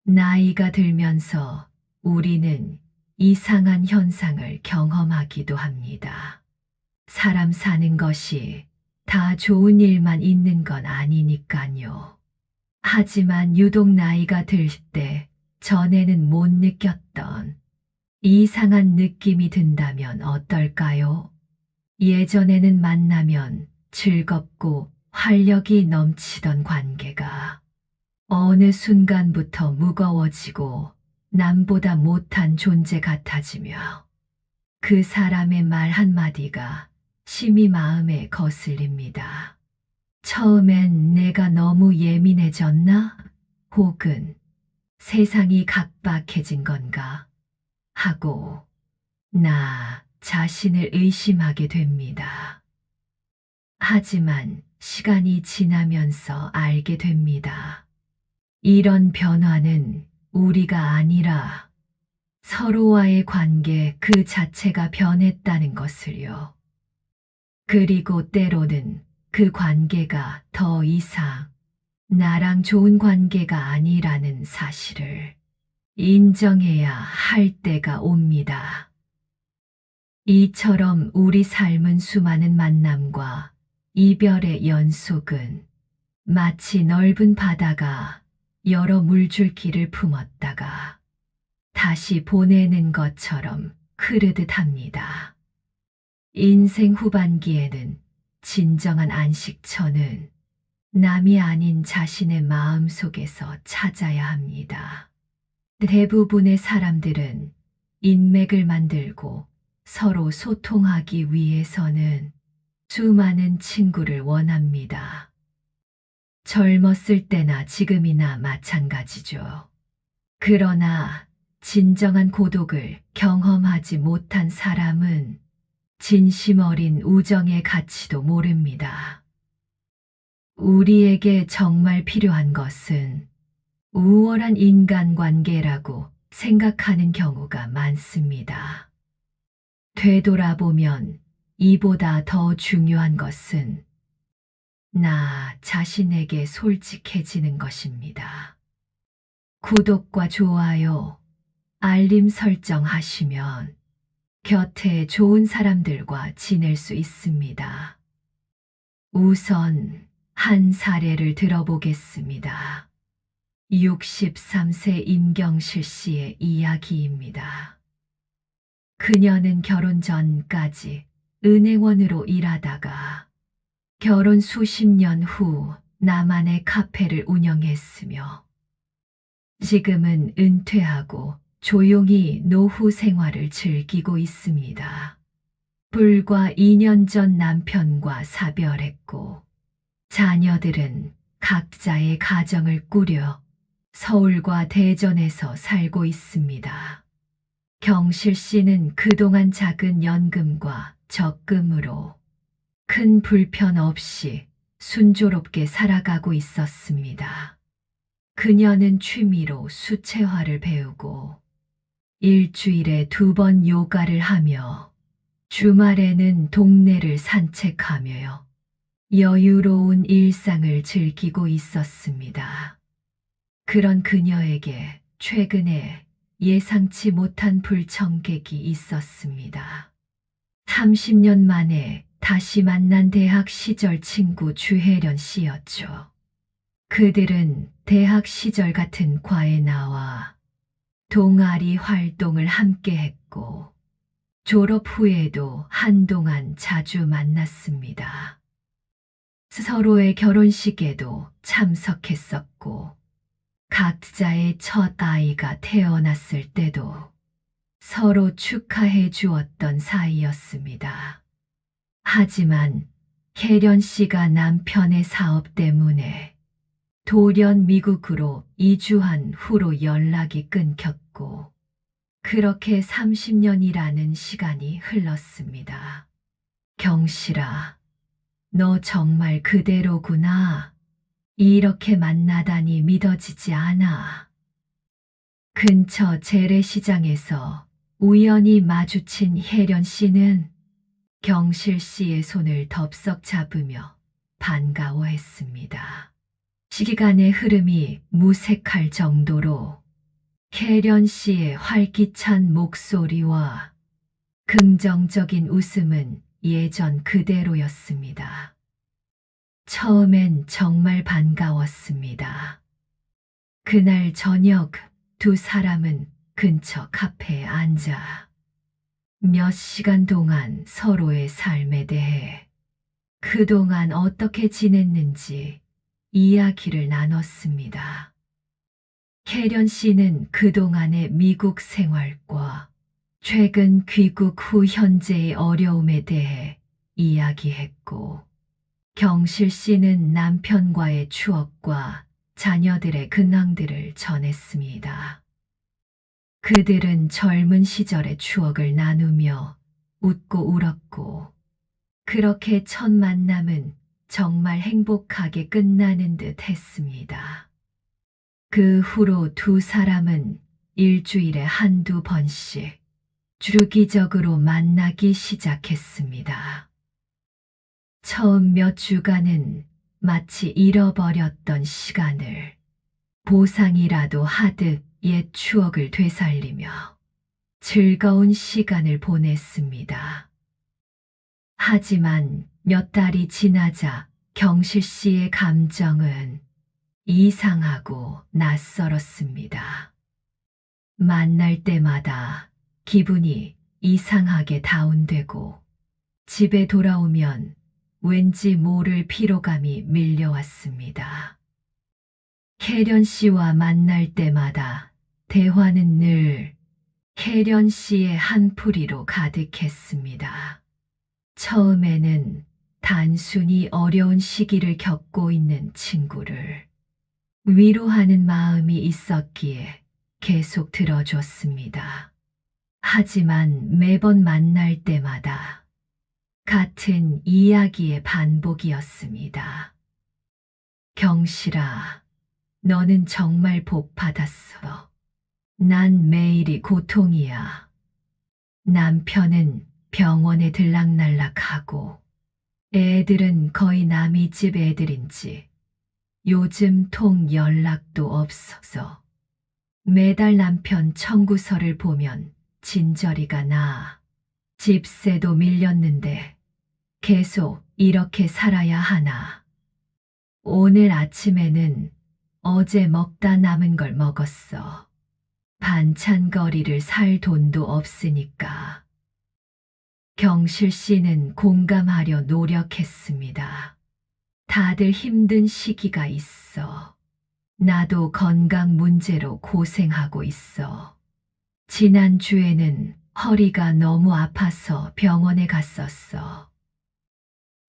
나이가 들면서 우리는 이상한 현상을 경험하기도 합니다. 사람 사는 것이 다 좋은 일만 있는 건 아니니까요. 하지만 유독 나이가 들 때 전에는 못 느꼈던 이상한 느낌이 든다면 어떨까요? 예전에는 만나면 즐겁고 활력이 넘치던 관계가 어느 순간부터 무거워지고 남보다 못한 존재 같아지며 그 사람의 말 한마디가 심히 마음에 거슬립니다. 처음엔 내가 너무 예민해졌나? 혹은 세상이 각박해진 건가? 하고 나 자신을 의심하게 됩니다. 하지만 시간이 지나면서 알게 됩니다. 이런 변화는 우리가 아니라 서로와의 관계 그 자체가 변했다는 것을요. 그리고 때로는 그 관계가 더 이상 나랑 좋은 관계가 아니라는 사실을 인정해야 할 때가 옵니다. 이처럼 우리 삶은 수많은 만남과 이별의 연속은 마치 넓은 바다가 여러 물줄기를 품었다가 다시 보내는 것처럼 흐르듯 합니다. 인생 후반기에는 진정한 안식처는 남이 아닌 자신의 마음 속에서 찾아야 합니다. 대부분의 사람들은 인맥을 만들고 서로 소통하기 위해서는 수많은 친구를 원합니다. 젊었을 때나 지금이나 마찬가지죠. 그러나 진정한 고독을 경험하지 못한 사람은 진심 어린 우정의 가치도 모릅니다. 우리에게 정말 필요한 것은 우월한 인간관계라고 생각하는 경우가 많습니다. 되돌아보면 이보다 더 중요한 것은 나 자신에게 솔직해지는 것입니다. 구독과 좋아요, 알림 설정하시면 곁에 좋은 사람들과 지낼 수 있습니다. 우선 한 사례를 들어보겠습니다. 63세 임경실 씨의 이야기입니다. 그녀는 결혼 전까지 은행원으로 일하다가 결혼 수십 년 후 나만의 카페를 운영했으며 지금은 은퇴하고 조용히 노후 생활을 즐기고 있습니다. 불과 2년 전 남편과 사별했고 자녀들은 각자의 가정을 꾸려 서울과 대전에서 살고 있습니다. 경실 씨는 그동안 작은 연금과 적금으로 큰 불편 없이 순조롭게 살아가고 있었습니다. 그녀는 취미로 수채화를 배우고 일주일에 2번 요가를 하며 주말에는 동네를 산책하며 여유로운 일상을 즐기고 있었습니다. 그런 그녀에게 최근에 예상치 못한 불청객이 있었습니다. 30년 만에 다시 만난 대학 시절 친구 주혜련 씨였죠. 그들은 대학 시절 같은 과에 나와 동아리 활동을 함께 했고 졸업 후에도 한동안 자주 만났습니다. 서로의 결혼식에도 참석했었고 각자의 첫 아이가 태어났을 때도 서로 축하해 주었던 사이였습니다. 하지만 혜련 씨가 남편의 사업 때문에 돌연 미국으로 이주한 후로 연락이 끊겼고 그렇게 30년이라는 시간이 흘렀습니다. 경실아, 너 정말 그대로구나. 이렇게 만나다니 믿어지지 않아. 근처 재래시장에서 우연히 마주친 혜련 씨는 경실 씨의 손을 덥석 잡으며 반가워했습니다. 시간의 흐름이 무색할 정도로 혜련 씨의 활기찬 목소리와 긍정적인 웃음은 예전 그대로였습니다. 처음엔 정말 반가웠습니다. 그날 저녁 두 사람은 근처 카페에 앉아 몇 시간 동안 서로의 삶에 대해 그동안 어떻게 지냈는지 이야기를 나눴습니다. 혜련 씨는 그동안의 미국 생활과 최근 귀국 후 현재의 어려움에 대해 이야기했고, 경실 씨는 남편과의 추억과 자녀들의 근황들을 전했습니다. 그들은 젊은 시절의 추억을 나누며 웃고 울었고, 그렇게 첫 만남은 정말 행복하게 끝나는 듯 했습니다. 그 후로 두 사람은 일주일에 한두 번씩 주기적으로 만나기 시작했습니다. 처음 몇 주간은 마치 잃어버렸던 시간을 보상이라도 하듯 옛 추억을 되살리며 즐거운 시간을 보냈습니다. 하지만 몇 달이 지나자 경실 씨의 감정은 이상하고 낯설었습니다. 만날 때마다 기분이 이상하게 다운되고 집에 돌아오면 왠지 모를 피로감이 밀려왔습니다. 혜련 씨와 만날 때마다 대화는 늘 혜련 씨의 한풀이로 가득했습니다. 처음에는 단순히 어려운 시기를 겪고 있는 친구를 위로하는 마음이 있었기에 계속 들어줬습니다. 하지만 매번 만날 때마다 같은 이야기의 반복이었습니다. 경실아, 너는 정말 복 받았어. 난 매일이 고통이야. 남편은 병원에 들락날락하고 애들은 거의 남의 집 애들인지 요즘 통 연락도 없어서 매달 남편 청구서를 보면 진저리가 나. 집세도 밀렸는데 계속 이렇게 살아야 하나. 오늘 아침에는 어제 먹다 남은 걸 먹었어. 반찬거리를 살 돈도 없으니까. 경실 씨는 공감하려 노력했습니다. 다들 힘든 시기가 있어. 나도 건강 문제로 고생하고 있어. 지난주에는 허리가 너무 아파서 병원에 갔었어.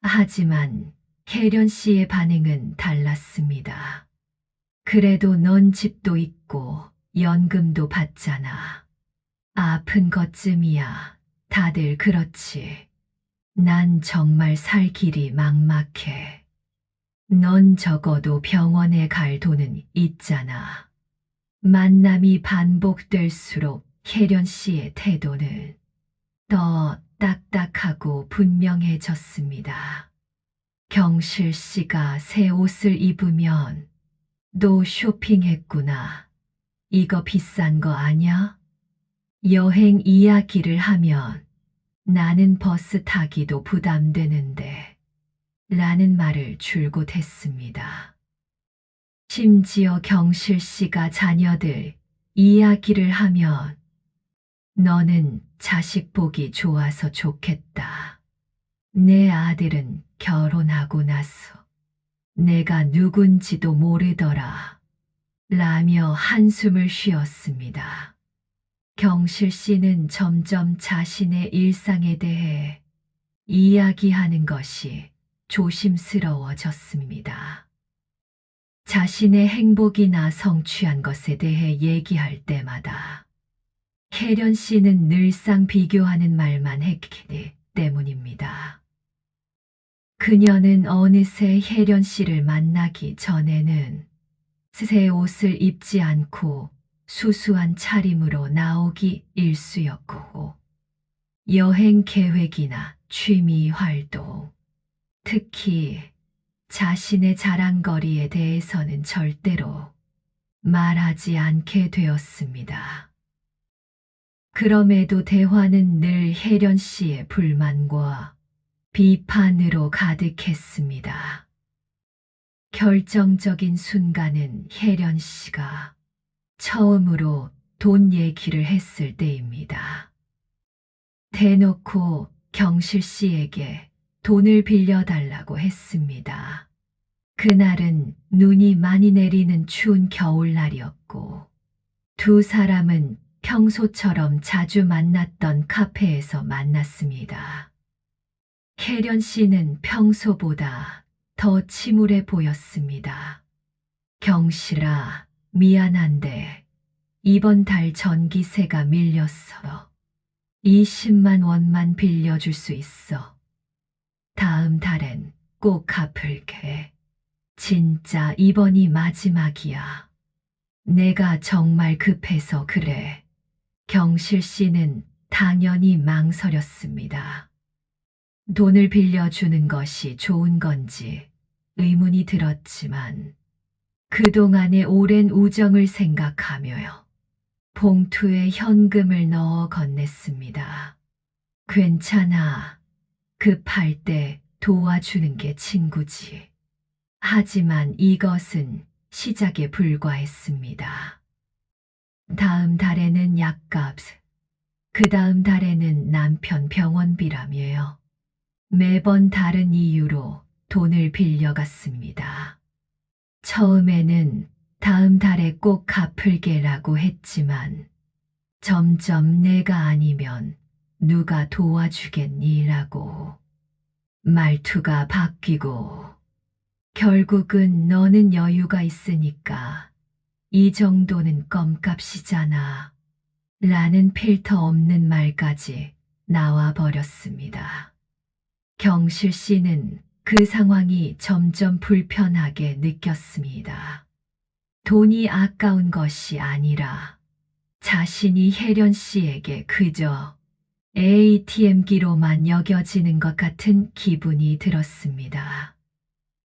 하지만 혜련 씨의 반응은 달랐습니다. 그래도 넌 집도 있고 연금도 받잖아. 아픈 것쯤이야. 다들 그렇지. 난 정말 살 길이 막막해. 넌 적어도 병원에 갈 돈은 있잖아. 만남이 반복될수록 혜련 씨의 태도는 더 딱딱하고 분명해졌습니다. 경실 씨가 새 옷을 입으면 너 쇼핑했구나. 이거 비싼 거 아냐? 여행 이야기를 하면 나는 버스 타기도 부담되는데 라는 말을 줄곧 했습니다. 심지어 경실 씨가 자녀들 이야기를 하면 너는 자식 보기 좋아서 좋겠다. 내 아들은 결혼하고 나서 내가 누군지도 모르더라. 라며 한숨을 쉬었습니다. 경실 씨는 점점 자신의 일상에 대해 이야기하는 것이 조심스러워졌습니다. 자신의 행복이나 성취한 것에 대해 얘기할 때마다 혜련 씨는 늘상 비교하는 말만 했기 때문입니다. 그녀는 어느새 혜련 씨를 만나기 전에는 새 옷을 입지 않고 수수한 차림으로 나오기 일쑤였고, 여행 계획이나 취미 활동, 특히 자신의 자랑거리에 대해서는 절대로 말하지 않게 되었습니다. 그럼에도 대화는 늘 혜련 씨의 불만과 비판으로 가득했습니다. 결정적인 순간은 혜련 씨가 처음으로 돈 얘기를 했을 때입니다. 대놓고 경실 씨에게 돈을 빌려달라고 했습니다. 그날은 눈이 많이 내리는 추운 겨울날이었고 두 사람은 평소처럼 자주 만났던 카페에서 만났습니다. 혜련 씨는 평소보다 더 침울해 보였습니다. 경실아, 미안한데 이번 달 전기세가 밀렸어. 20만 원만 빌려줄 수 있어. 다음 달엔 꼭 갚을게. 진짜 이번이 마지막이야. 내가 정말 급해서 그래. 경실 씨는 당연히 망설였습니다. 돈을 빌려주는 것이 좋은 건지 의문이 들었지만 그동안의 오랜 우정을 생각하며요. 봉투에 현금을 넣어 건넸습니다. 괜찮아. 급할 때 도와주는 게 친구지. 하지만 이것은 시작에 불과했습니다. 다음 달에는 약값, 그 다음 달에는 남편 병원비라며요. 매번 다른 이유로 돈을 빌려갔습니다. 처음에는 다음 달에 꼭 갚을게라고 했지만 점점 내가 아니면 누가 도와주겠니라고 말투가 바뀌고 결국은 너는 여유가 있으니까 이 정도는 껌값이잖아 라는 필터 없는 말까지 나와 버렸습니다. 경실 씨는 그 상황이 점점 불편하게 느꼈습니다. 돈이 아까운 것이 아니라 자신이 혜련 씨에게 그저 ATM기로만 여겨지는 것 같은 기분이 들었습니다.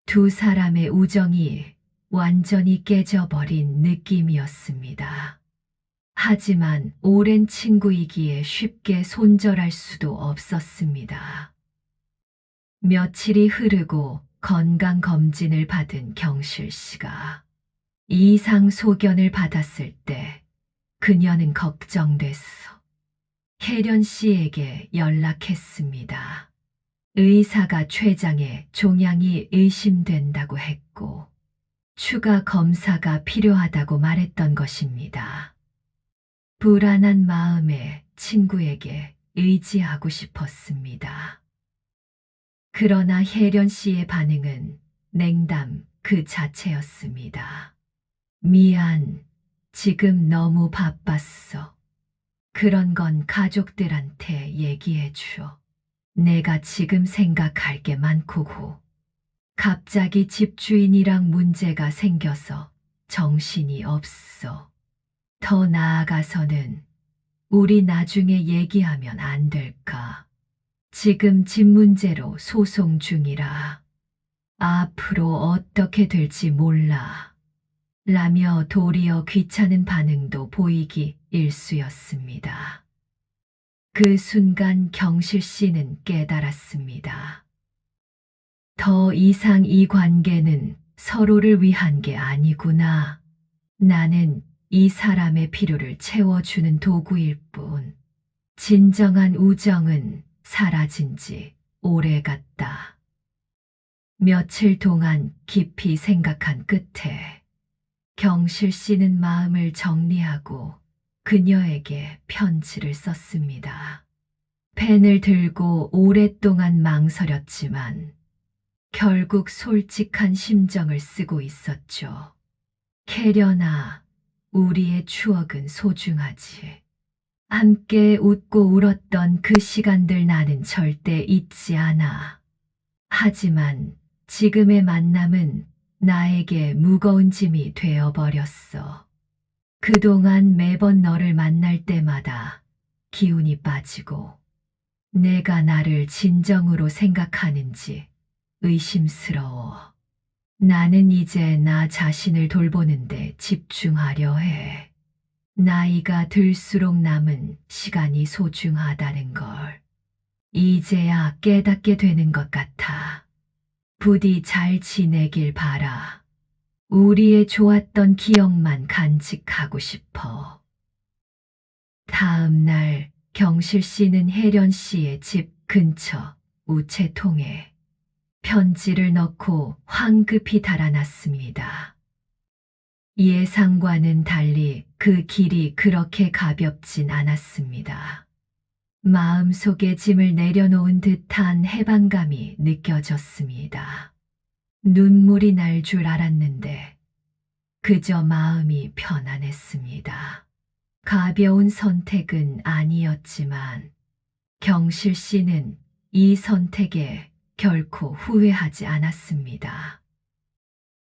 두 사람의 우정이 완전히 깨져버린 느낌이었습니다. 하지만 오랜 친구이기에 쉽게 손절할 수도 없었습니다. 며칠이 흐르고 건강검진을 받은 경실 씨가 이상 소견을 받았을 때 그녀는 걱정됐어. 혜련 씨에게 연락했습니다. 의사가 췌장에 종양이 의심된다고 했고 추가 검사가 필요하다고 말했던 것입니다. 불안한 마음에 친구에게 의지하고 싶었습니다. 그러나 혜련 씨의 반응은 냉담 그 자체였습니다. 미안, 지금 너무 바빴어. 그런 건 가족들한테 얘기해 줘. 내가 지금 생각할 게 많고 갑자기 집주인이랑 문제가 생겨서 정신이 없어. 더 나아가서는 우리 나중에 얘기하면 안 될까? 지금 집 문제로 소송 중이라 앞으로 어떻게 될지 몰라. 라며 도리어 귀찮은 반응도 보이기 일쑤였습니다. 그 순간 경실 씨는 깨달았습니다. 더 이상 이 관계는 서로를 위한 게 아니구나. 나는 이 사람의 필요를 채워주는 도구일 뿐. 진정한 우정은 사라진 지 오래 갔다. 며칠 동안 깊이 생각한 끝에 경실 씨는 마음을 정리하고 그녀에게 편지를 썼습니다. 펜을 들고 오랫동안 망설였지만 결국 솔직한 심정을 쓰고 있었죠. 혜련아, 우리의 추억은 소중하지. 함께 웃고 울었던 그 시간들 나는 절대 잊지 않아. 하지만 지금의 만남은 나에게 무거운 짐이 되어버렸어. 그동안 매번 너를 만날 때마다 기운이 빠지고 내가 나를 진정으로 생각하는지 의심스러워. 나는 이제 나 자신을 돌보는데 집중하려 해. 나이가 들수록 남은 시간이 소중하다는 걸 이제야 깨닫게 되는 것 같아. 부디 잘 지내길 바라. 우리의 좋았던 기억만 간직하고 싶어. 다음 날 경실 씨는 혜련 씨의 집 근처 우체통에 편지를 넣고 황급히 달아났습니다. 예상과는 달리 그 길이 그렇게 가볍진 않았습니다. 마음속에 짐을 내려놓은 듯한 해방감이 느껴졌습니다. 눈물이 날 줄 알았는데 그저 마음이 편안했습니다. 가벼운 선택은 아니었지만 경실 씨는 이 선택에 결코 후회하지 않았습니다.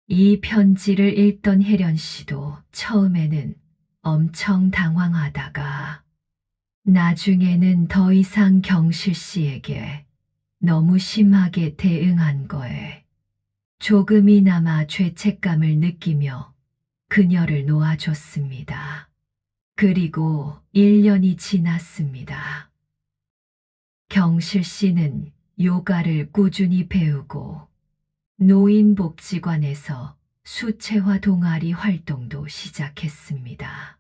이 편지를 읽던 혜련 씨도 처음에는 엄청 당황하다가 나중에는 더 이상 경실 씨에게 너무 심하게 대응한 거에 조금이나마 죄책감을 느끼며 그녀를 놓아줬습니다. 그리고 1년이 지났습니다. 경실 씨는 요가를 꾸준히 배우고 노인복지관에서 수채화 동아리 활동도 시작했습니다.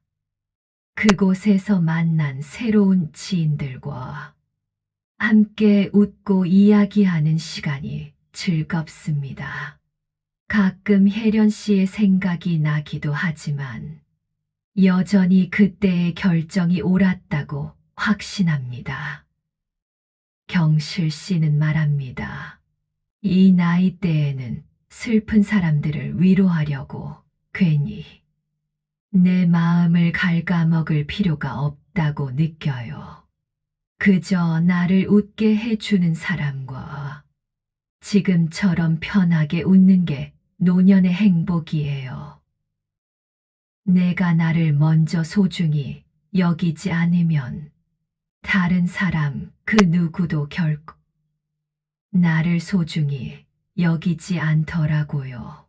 그곳에서 만난 새로운 지인들과 함께 웃고 이야기하는 시간이 즐겁습니다. 가끔 혜련 씨의 생각이 나기도 하지만 여전히 그때의 결정이 옳았다고 확신합니다. 경실 씨는 말합니다. 이 나이대에는 슬픈 사람들을 위로하려고 괜히 내 마음을 갉아먹을 필요가 없다고 느껴요. 그저 나를 웃게 해주는 사람과 지금처럼 편하게 웃는 게 노년의 행복이에요. 내가 나를 먼저 소중히 여기지 않으면 다른 사람 그 누구도 결코 나를 소중히 여기지 않더라고요.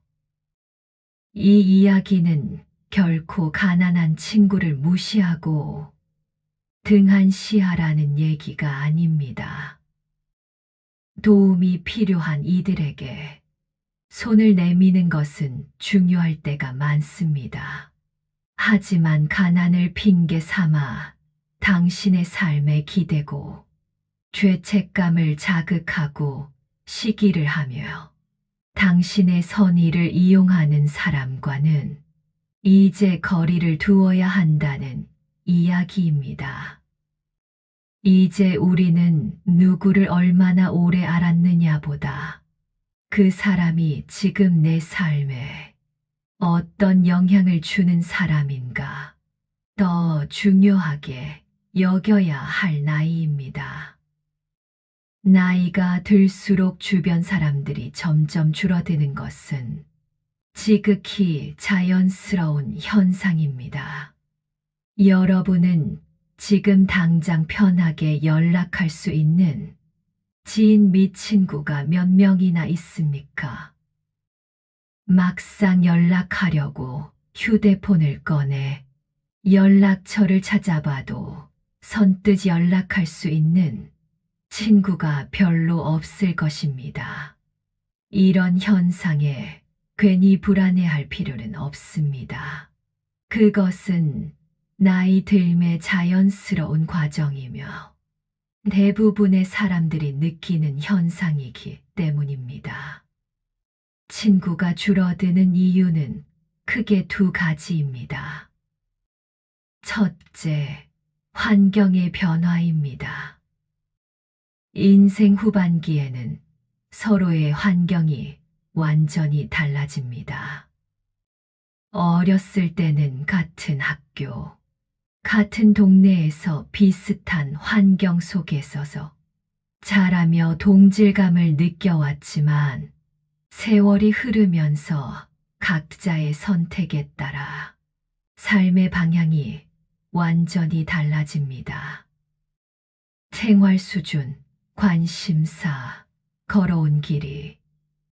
이 이야기는 결코 가난한 친구를 무시하고 등한시하라는 얘기가 아닙니다. 도움이 필요한 이들에게 손을 내미는 것은 중요할 때가 많습니다. 하지만 가난을 핑계 삼아 당신의 삶에 기대고 죄책감을 자극하고 시기를 하며 당신의 선의를 이용하는 사람과는 이제 거리를 두어야 한다는 이야기입니다. 이제 우리는 누구를 얼마나 오래 알았느냐보다 그 사람이 지금 내 삶에 어떤 영향을 주는 사람인가 더 중요하게 여겨야 할 나이입니다. 나이가 들수록 주변 사람들이 점점 줄어드는 것은 지극히 자연스러운 현상입니다. 여러분은 지금 당장 편하게 연락할 수 있는 지인 및 친구가 몇 명이나 있습니까? 막상 연락하려고 휴대폰을 꺼내 연락처를 찾아봐도 선뜻 연락할 수 있는 친구가 별로 없을 것입니다. 이런 현상에 괜히 불안해할 필요는 없습니다. 그것은 나이 들매 자연스러운 과정이며 대부분의 사람들이 느끼는 현상이기 때문입니다. 친구가 줄어드는 이유는 크게 두 가지입니다. 첫째, 환경의 변화입니다. 인생 후반기에는 서로의 환경이 완전히 달라집니다. 어렸을 때는 같은 학교, 같은 동네에서 비슷한 환경 속에서서 자라며 동질감을 느껴왔지만 세월이 흐르면서 각자의 선택에 따라 삶의 방향이 완전히 달라집니다. 생활 수준, 관심사, 걸어온 길이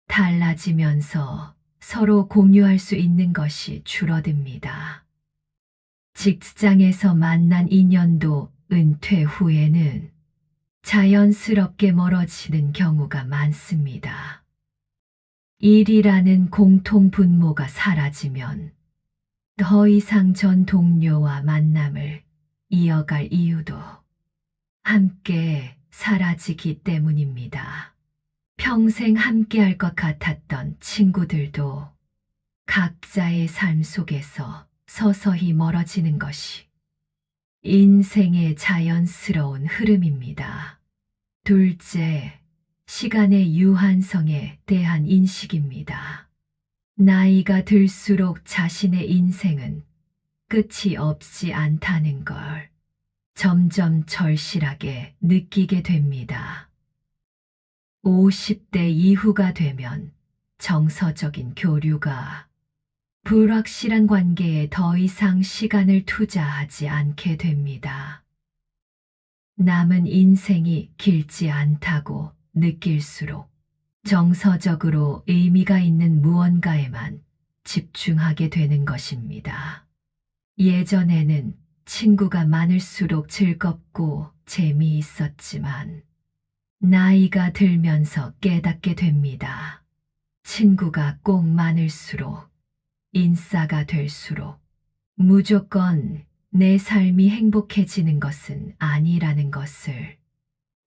달라지면서 서로 공유할 수 있는 것이 줄어듭니다. 직장에서 만난 인연도 은퇴 후에는 자연스럽게 멀어지는 경우가 많습니다. 일이라는 공통 분모가 사라지면 더 이상 전 동료와 만남을 이어갈 이유도 함께 사라지기 때문입니다. 평생 함께할 것 같았던 친구들도 각자의 삶 속에서 서서히 멀어지는 것이 인생의 자연스러운 흐름입니다. 둘째, 시간의 유한성에 대한 인식입니다. 나이가 들수록 자신의 인생은 끝이 없지 않다는 걸 점점 절실하게 느끼게 됩니다. 50대 이후가 되면 정서적인 교류가 불확실한 관계에 더 이상 시간을 투자하지 않게 됩니다. 남은 인생이 길지 않다고 느낄수록 정서적으로 의미가 있는 무언가에만 집중하게 되는 것입니다. 예전에는 친구가 많을수록 즐겁고 재미있었지만 나이가 들면서 깨닫게 됩니다. 친구가 꼭 많을수록 인싸가 될수록 무조건 내 삶이 행복해지는 것은 아니라는 것을,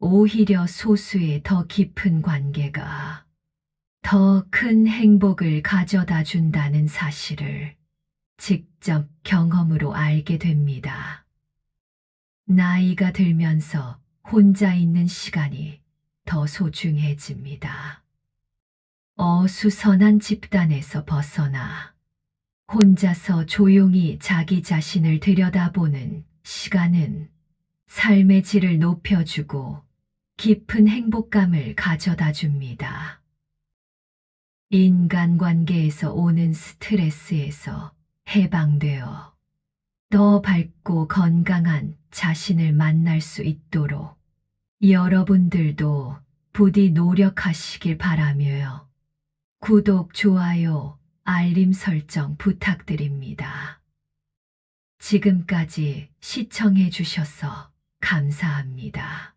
오히려 소수의 더 깊은 관계가 더 큰 행복을 가져다 준다는 사실을 직접 경험으로 알게 됩니다. 나이가 들면서 혼자 있는 시간이 더 소중해집니다. 어수선한 집단에서 벗어나 혼자서 조용히 자기 자신을 들여다보는 시간은 삶의 질을 높여주고 깊은 행복감을 가져다 줍니다. 인간관계에서 오는 스트레스에서 해방되어 더 밝고 건강한 자신을 만날 수 있도록 여러분들도 부디 노력하시길 바라며요. 구독, 좋아요, 알림 설정 부탁드립니다. 지금까지 시청해 주셔서 감사합니다.